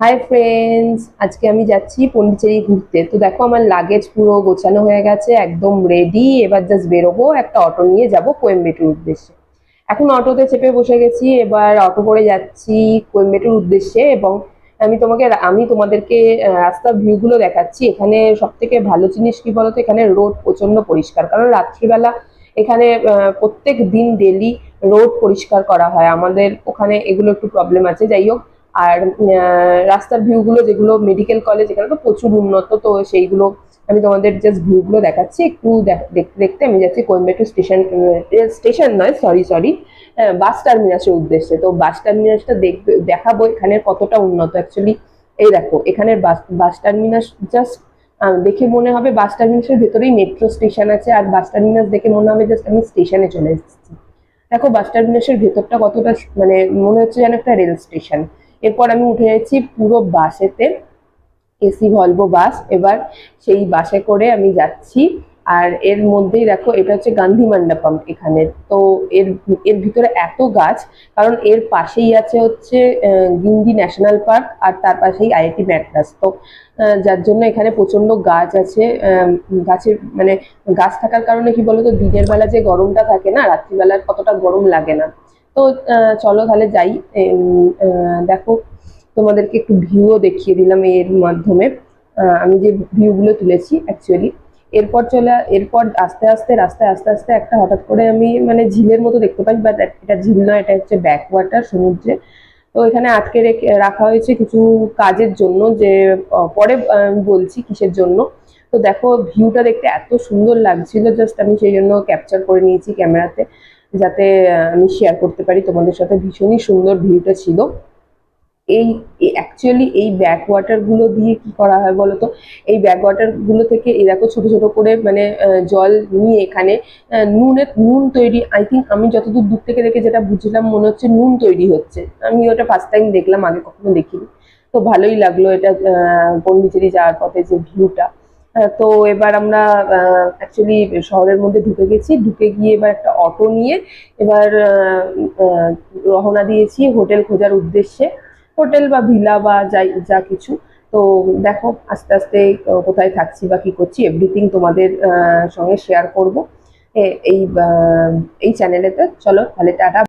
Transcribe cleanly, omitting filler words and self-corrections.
Hi friends, আজকে আমি যাচ্ছি পন্ডিচেরি ঘুরতে। তো দেখো আমার লাগেজ পুরো গোছানো হয়ে গেছে, একদম রেডি। এবার জাস্ট বেরোবো, একটা অটো নিয়ে যাব কোয়েম্বেটুর উদ্দেশ্যে। এখন অটোতে চেপে বসে গেছি, এবার অটো করে যাচ্ছি কোয়েম্বেটুর উদ্দেশ্যে। এবং আমি তোমাদেরকে রাস্তার ভিউ গুলো দেখাচ্ছি। এখানে সব থেকে ভালো জিনিস কি বলতো, এখানে রোড প্রচন্ড পরিষ্কার, কারণ রাত্রিবেলা এখানে প্রত্যেক দিন ডেলি রোড পরিষ্কার করা হয়। আমাদের ওখানে এগুলো একটু প্রবলেম আছে, যাই হোক। আর রাস্তার ভিউ গুলো, যেগুলো মেডিকেল কলেজ, এখানে তো প্রচুর উন্নত, তো সেইগুলো আমি তোমাদের জাস্ট ভিউ গুলো দেখাচ্ছি। একটু দেখতে দেখতে আমি যাচ্ছি কোয়েম্বেটুর স্টেশন, স্টেশন নয়, সরি সরি, বাস টার্মিনাসের উদ্দেশ্যে। তো বাস টার্মিনাসটা দেখাবো এখানে কতটা উন্নত অ্যাকচুয়ালি। এই দেখো এখানের বাস টার্মিনাস জাস্ট দেখে মনে হবে বাস টার্মিনাসের ভেতরেই মেট্রো স্টেশন আছে, আর বাস টার্মিনাস দেখে মনে হবে জাস্ট আমি স্টেশনে চলে এসেছি। দেখো বাস টার্মিনাসের ভেতরটা কতটা মানে মনে হচ্ছে যেন একটা রেল স্টেশন। এরপর আমি উঠে যাচ্ছি পুরো বাসেতে, এসি ভলভো বাস। এবার সেই বাসে করে আমি যাচ্ছি। আর এর মধ্যেই দেখো এটা হচ্ছে গান্ধী মণ্ডপম এখানে। তো এর এর ভিতরে এত গাছ, কারণ এর পাশেই আছে হচ্ছে গিন্ডি ন্যাশনাল পার্ক, আর তার পাশেই আইআইটি ম্যাড্রাস। তো যার জন্য এখানে প্রচন্ড গাছ আছে। গাছের মানে গাছ থাকার কারণে কি বলতো, দিনের বেলা যে গরমটা থাকে না, রাত্রিবেলা কতটা গরম লাগে না। তো চলো তাহলে যাই। দেখো তোমাদেরকে একটু ভিউও দেখিয়ে দিলাম এর মাধ্যমে, আমি যে ভিউগুলো তুলেছি অ্যাকচুয়ালি। এরপর আস্তে আস্তে রাস্তায় আস্তে আস্তে একটা হঠাৎ করে আমি মানে ঝিলের মতো দেখতে পাই, বাট এটা ঝিল নয়, এটা হচ্ছে ব্যাক ওয়াটার, সমুদ্রে। তো এখানে আটকে রাখা হয়েছে কিছু কাজের জন্য, যে পরে আমি বলছি কিসের জন্য। তো দেখো ভিউটা দেখতে এত সুন্দর লাগছিল, জাস্ট আমি সেই জন্য ক্যাপচার করে নিয়েছি ক্যামেরাতে, যাতে আমি শেয়ার করতে পারি তোমাদের সাথে। ভীষণই সুন্দর ভিউটা ছিল। এই অ্যাকচুয়ালি এই ব্যাক ওয়াটার গুলো দিয়ে কি করা হয় বলতো, এই ব্যাক ওয়াটার গুলো থেকে এই দেখো ছোট ছোট করে মানে জল নিয়ে এখানে নুন তৈরি। আই থিঙ্ক, আমি যতদূর দূর থেকে দেখে যেটা বুঝলাম, মনে হচ্ছে নুন তৈরি হচ্ছে। আমি ওটা ফার্স্ট টাইম দেখলাম, আগে কখনো দেখিনি। তো ভালোই লাগলো এটা, পন্ডিচেরি যাওয়ার পথে যে ভিউটা। তো এবার আমরা অ্যাকচুয়ালি শহরের মধ্যে ঢুকে গেছি। ঢুকে গিয়ে এবার একটা অটো নিয়ে এবার রওনা দিয়েছি হোটেল খোঁজার উদ্দেশ্যে। হোটেল বা ভিলা বা যাই যা কিছু। তো দেখো আস্তে আস্তে কোথায় থাকছি বা কি করছি এভরিথিং তোমাদের সঙ্গে শেয়ার করব এই চ্যানেলেতে। চলো তাহলে টাটা।